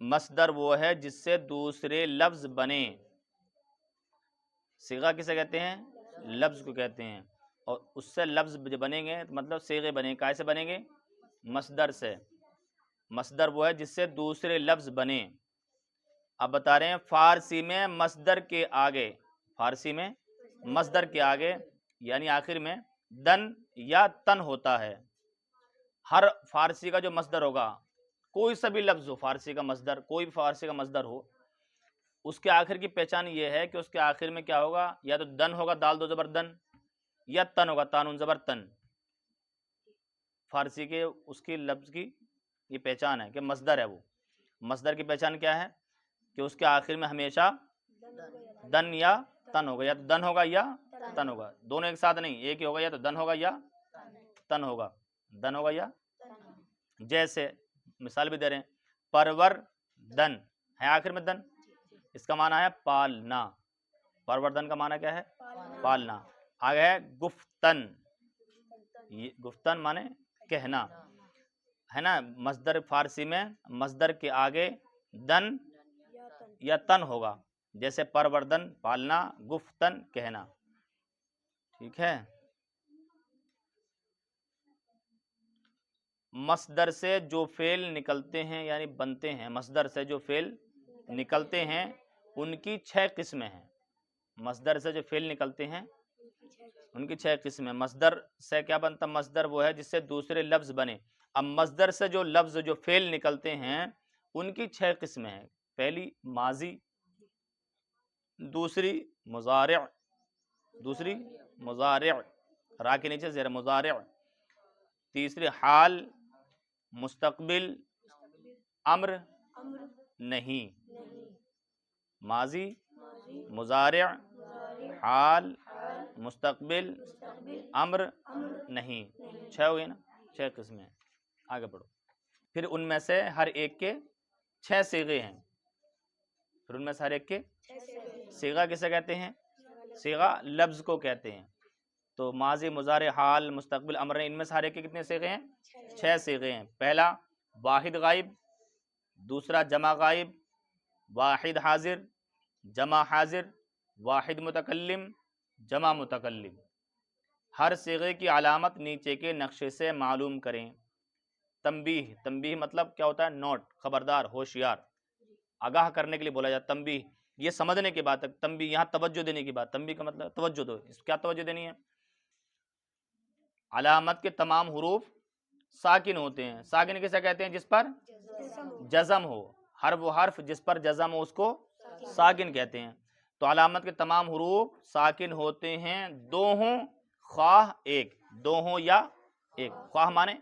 مصدر وہ ہے جس سے دوسرے لفظ بنے. صیغہ کسے کہتے ہیں؟ لفظ کو کہتے ہیں. اور اس سے لفظ جو بنیں گے مطلب صیغے بنیں گے، کیسے بنیں گے؟ مصدر سے. مصدر وہ ہے جس سے دوسرے لفظ بنے. اب بتا رہے ہیں فارسی میں مصدر کے آگے، فارسی میں مصدر کے آگے یعنی آخر میں دن یا تن ہوتا ہے. ہر فارسی کا جو مصدر ہوگا، کوئی سا بھی لفظ ہو فارسی کا مصدر، کوئی بھی فارسی کا مصدر ہو، اس کے آخر کی پہچان یہ ہے کہ اس کے آخر میں کیا ہوگا؟ یا تو دن ہوگا، دال دو زبر دن، یا تن ہوگا، تانون زبر تن. فارسی کے اس کی لفظ کی یہ پہچان ہے کہ مصدر ہے. وہ مصدر کی پہچان کیا ہے؟ کہ اس کے آخر میں ہمیشہ دن یا تن ہوگا، یا تو دن ہوگا یا تن ہوگا، دونوں ایک ساتھ نہیں، ایک ہی ہوگا، یا تو دن ہوگا یا تن ہوگا، دن ہوگا یا. جیسے مثال بھی دے رہے ہیں، پرور دن ہے آخر میں دن، اس کا معنی ہے پالنا. پروردن کا معنی کیا ہے؟ پالنا. آگے ہے گفتن، گفتن معنی کہنا ہے نا. مصدر فارسی میں مصدر کے آگے دن یا تن ہوگا، جیسے پروردن پالنا، گفتن کہنا. ٹھیک ہے. مصدر سے جو فعل نکلتے ہیں یعنی بنتے ہیں، مصدر سے جو فعل نکلتے ہیں ان کی 6 قسمیں ہیں. مصدر سے جو فعل نکلتے ہیں ان کی 6 قسمیں. مصدر سے کیا بنتا؟ مصدر وہ ہے جس سے دوسرے لفظ بنے. اب مصدر سے جو لفظ جو فعل نکلتے ہیں ان کی 6 قسمیں ہیں. پہلی ماضی، دوسری مضارع، دوسری مضارع را کے نیچے زیر مضارع، تیسری حال، مستقبل، امر نہیں. ماضی، مضارع، حال، مستقبل، امر نہیں. 6 ہوئی نا، 6 قسمیں. آگے بڑھو. پھر ان میں سے ہر ایک کے 6 صیغے ہیں. پھر ان میں سے ہر ایک کے صیغہ کسے کہتے ہیں؟ صیغہ لفظ کو کہتے ہیں. تو ماضی، مضارع، حال، مستقبل، امر، ان میں سے ہر ایک کے کتنے صیغے ہیں؟ 6 صیغے ہیں. پہلا واحد غائب، دوسرا جمع غائب، واحد حاضر، جمع حاضر، واحد متکلم، جمع متکلم. ہر صیغے کی علامت نیچے کے نقشے سے معلوم کریں. تنبیہ، تنبیہ مطلب کیا ہوتا ہے؟ نوٹ، خبردار، ہوشیار، آگاہ کرنے کے لیے بولا جاتا ہے. تنبیہ یہ سمجھنے کی بات ہے. تنبیہ یہاں توجہ دینے کی بات. تنبیہ کا مطلب توجہ دو. اس کیا توجہ دینی ہے؟ علامت کے تمام حروف ساکن ہوتے ہیں. ساکن کسے کہتے ہیں؟ جس پر جزم ہو. ہر وہ حرف جس پر جزم ہو اس کو ساکن کہتے ہیں. تو علامت کے تمام حروف ساکن ہوتے ہیں، دو ہوں خواہ ایک، دو ہوں یا ایک. خواہ مانے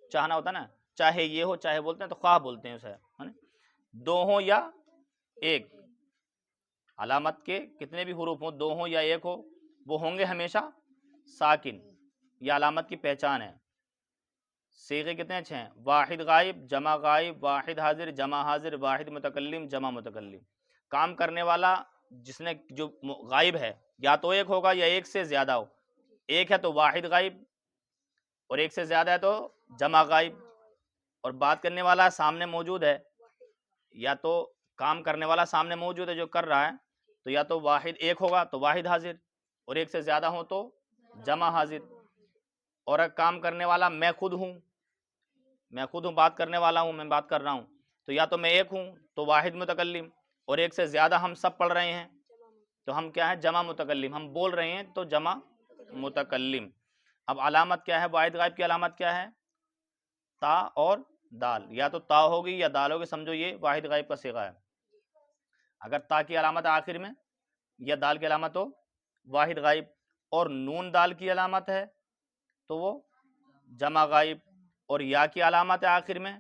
چاہنا ہوتا ہے نا، چاہے یہ ہو، چاہے بولتے ہیں تو خواہ بولتے ہیں اسے. دو ہوں یا ایک، علامت کے کتنے بھی حروف ہوں، دو ہوں یا ایک ہو، وہ ہوں گے ہمیشہ ساکن. یہ علامت کی پہچان ہے. صیغے کتنے اچھے ہیں؟ واحد غائب، جمع غائب، واحد حاضر، جمع حاضر، واحد متکلم، جمع متکلم. کام کرنے والا جس نے جو غائب ہے یا تو ایک ہوگا یا ایک سے زیادہ ہو. ایک ہے تو واحد غائب، اور ایک سے زیادہ ہے تو جمع غائب. اور بات کرنے والا سامنے موجود ہے، یا تو کام کرنے والا سامنے موجود ہے جو کر رہا ہے، تو یا تو واحد ایک ہوگا تو واحد حاضر، اور ایک سے زیادہ ہو تو جمع حاضر. اور اگر کام کرنے والا میں خود ہوں، میں خود ہوں، بات کرنے والا ہوں، میں بات کر رہا ہوں، تو یا تو میں ایک ہوں تو واحد متکلم، اور ایک سے زیادہ ہم سب پڑھ رہے ہیں تو ہم کیا ہیں؟ جمع متکلم. ہم بول رہے ہیں تو جمع متکلم. اب علامت کیا ہے؟ واحد غائب کی علامت کیا ہے؟ تا اور دال. یا تو تا ہوگی یا دال ہوگی، سمجھو یہ واحد غائب کا صیغہ ہے. اگر تا کی علامت آخر میں یا دال کی علامت ہو واحد غائب، اور نون دال کی علامت ہے تو وہ جمع غائب، اور یا کی علامت ہے آخر میں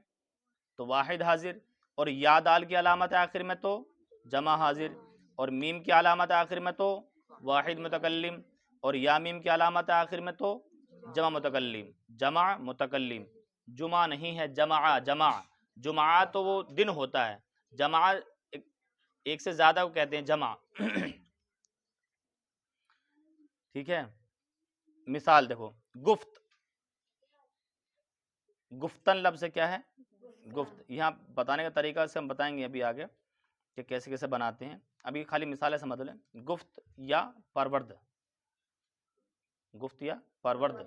تو واحد حاضر، اور یا دال کی علامت ہے آخر میں تو جمع حاضر، اور میم کی علامت ہے آخر میں تو واحد متکلم، اور یا میم کی علامت ہے آخر میں تو جمع متکلم. جمع متکلم. جمعہ نہیں ہے، جمع. جمع جمعہ تو وہ دن ہوتا ہے، جمع ایک سے زیادہ کو کہتے ہیں جمع. ٹھیک ہے. مثال دیکھو، گفت، گفتن لفظ کیا ہے؟ گفت. یہاں بتانے کا طریقہ سے ہم بتائیں گے ابھی آگے کہ کیسے کیسے بناتے ہیں. ابھی خالی مثالیں سمجھ لیں. گفت یا پرورد, گفت یا پرورد,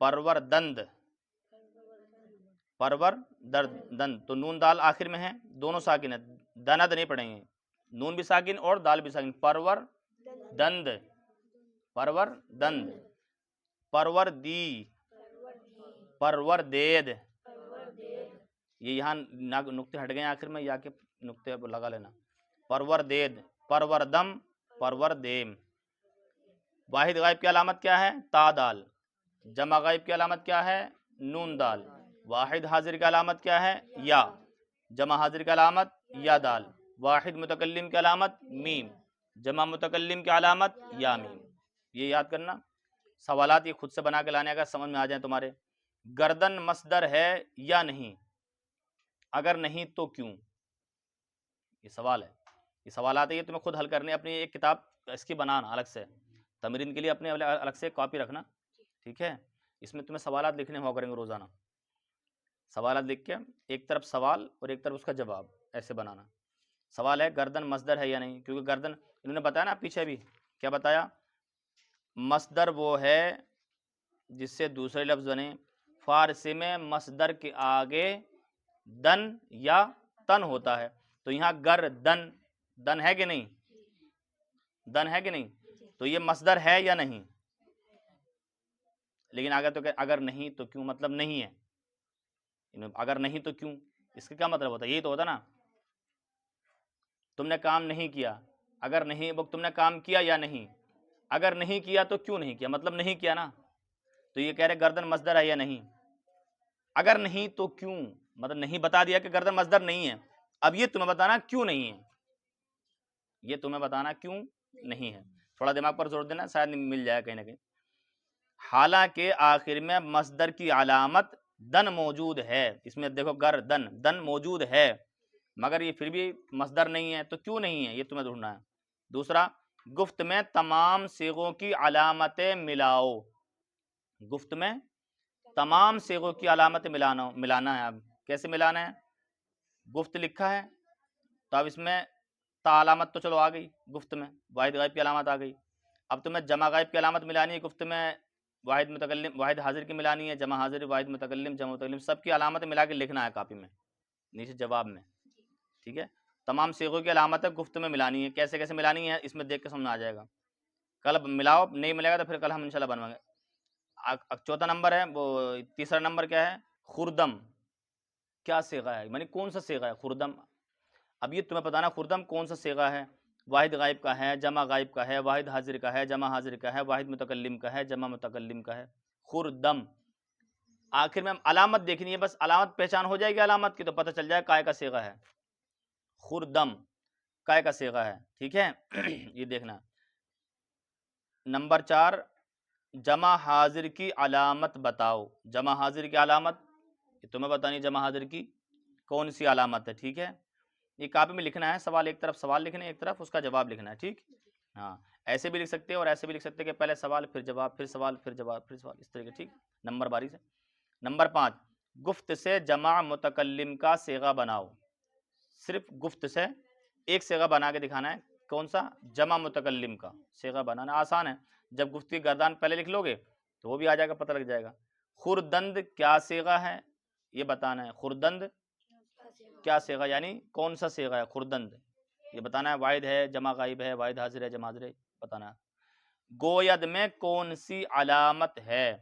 پروردند, پروردند. تو نون دال آخر میں ہے, دونوں ساکن ہے, دند نہیں پڑھیں گے, نون بھی ساکن اور دال بھی ساکن. پروردند, پروردند. پروردی, پروردید. یہ یہاں نقطے ہٹ گئے آخر میں, یا کے نقطے لگا لینا. پروردید, پروردم, پروردیم. واحد غائب کی علامت کیا ہے؟ تا دال. جمع غائب کی علامت کیا ہے؟ نون دال. واحد حاضر کی علامت کیا ہے؟ یا. جمع حاضر کی علامت یا دال. واحد متکلم کی علامت میم. جمع متکلم کی علامت یا میم. یہ یاد کرنا. سوالات یہ خود سے بنا کے لانے, اگر سمجھ میں آ جائیں تمہارے. گردن مصدر ہے یا نہیں؟ اگر نہیں تو کیوں؟ یہ سوال ہے, یہ سوالات ہے, یہ تمہیں خود حل کرنے. اپنی ایک کتاب اس کی بنانا الگ سے, تمرین کے لیے اپنے الگ سے کاپی رکھنا, ٹھیک ہے. اس میں تمہیں سوالات لکھنے ہوا کریں گے روزانہ. سوالات لکھ کے ایک طرف سوال اور ایک طرف اس کا جواب, ایسے بنانا. سوال ہے گردن مصدر ہے یا نہیں, کیونکہ گردن انہوں نے بتایا نا پیچھے بھی, کیا بتایا؟ مصدر وہ ہے جس سے دوسرے لفظ بنے. فارسی میں مصدر کے آگے دن یا تن ہوتا ہے, تو یہاں گردن, دن ہے کہ نہیں؟ دن ہے کہ نہیں؟ تو یہ مصدر ہے یا نہیں؟ لیکن اگر تو کہ اگر نہیں تو کیوں, مطلب نہیں ہے. اگر نہیں تو کیوں, اس کا کیا مطلب ہوتا ہے؟ یہی تو ہوتا نا, تم نے کام نہیں کیا. اگر نہیں, تم نے کام کیا یا نہیں. اگر نہیں کیا تو کیوں نہیں کیا, مطلب نہیں کیا نا. تو یہ کہہ رہے گردن مصدر ہے یا نہیں. اگر نہیں تو کیوں, مطلب نہیں بتا دیا کہ گردن مصدر نہیں ہے. اب یہ تمہیں بتانا کیوں نہیں ہے, یہ تمہیں بتانا کیوں نہیں ہے. تھوڑا دماغ پر زور دینا, شاید مل جائے کہیں نہ کہیں. حالانکہ آخر میں مصدر کی علامت دن موجود ہے. اس میں دیکھو گردن, دن موجود ہے, مگر یہ پھر بھی مصدر نہیں ہے. تو کیوں نہیں ہے, یہ تمہیں ڈھونڈنا ہے. دوسرا, گفت میں تمام صیغوں کی علامتیں ملاؤ. گفت میں تمام صیغوں کی علامتیں ملانا ہے. اب کیسے ملانا ہے؟ گفت لکھا ہے تو اب اس میں تا علامت تو چلو آ گئی, گفت میں واحد غائب کی علامت آ گئی. اب تمہیں جمع غائب کی علامت ملانی ہے. گفت میں واحد متکلم, واحد حاضر کی ملانی ہے, جمع حاضر, واحد متکلم, جمع متکلم, سب کی علامتیں ملا کے لکھنا ہے کاپی میں نیچے جواب میں, ٹھیک ہے. تمام صیغوں کی علامتیں گفت میں ملانی ہے. کیسے کیسے ملانی ہے اس میں دیکھ کے سمجھ آ جائے گا. کل ملاؤ, نہیں ملے گا تو پھر کل ہم انشاءاللہ بنوائیں گے. چوتھا نمبر ہے وہ, تیسرا نمبر کیا ہے؟ خردم. کیا صیغہ ہے, یعنی کون سا صیغہ ہے خردم. اب یہ تمہیں بتانا خردم کون سا صیغہ ہے. واحد غائب کا ہے, جمع غائب کا ہے, واحد حاضر کا ہے, جمع حاضر کا ہے, واحد متکلم کا ہے, جمع متکلم کا ہے. خردم. آخر میں علامت دیکھنی ہے, بس علامت پہچان ہو جائے گی علامت کی تو پتہ چل جائے کائے کا صیغہ ہے. خردم کائے کا صیغہ ہے, ٹھیک ہے. یہ دیکھنا. نمبر 4, جمع حاضر کی علامت بتاؤ. جمع حاضر کی علامت تمہیں بتانی, جمع حاضر کی کون سی علامت ہے, ٹھیک ہے. یہ کاپی میں لکھنا ہے, سوال ایک طرف سوال لکھنا ہے, ایک طرف اس کا جواب لکھنا ہے, ٹھیک. ہاں, ایسے بھی لکھ سکتے ہیں اور ایسے بھی لکھ سکتے ہیں کہ پہلے سوال پھر جواب, پھر سوال پھر جواب, پھر سوال, اس طریقے, ٹھیک, نمبر باری سے. نمبر 5, گفت سے جمع متکلم کا صیغہ بناؤ. صرف گفت سے ایک صیغہ بنا کے دکھانا ہے. کون سا؟ جمع متکلم کا صیغہ بنانا آسان ہے. جب گفت کی گردان پہلے لکھ لو گے تو وہ بھی آ جائے گا, پتہ لگ جائے گا. خردند کیا صیغہ ہے یہ بتانا ہے. خردند کیا صیغہ, یعنی کون سا صیغہ ہے خردند, یہ بتانا ہے. واحد ہے, جمع غائب ہے, واحد حاضر ہے, جمع حاضر ہے, بتانا ہے. گوید میں کون سی علامت ہے,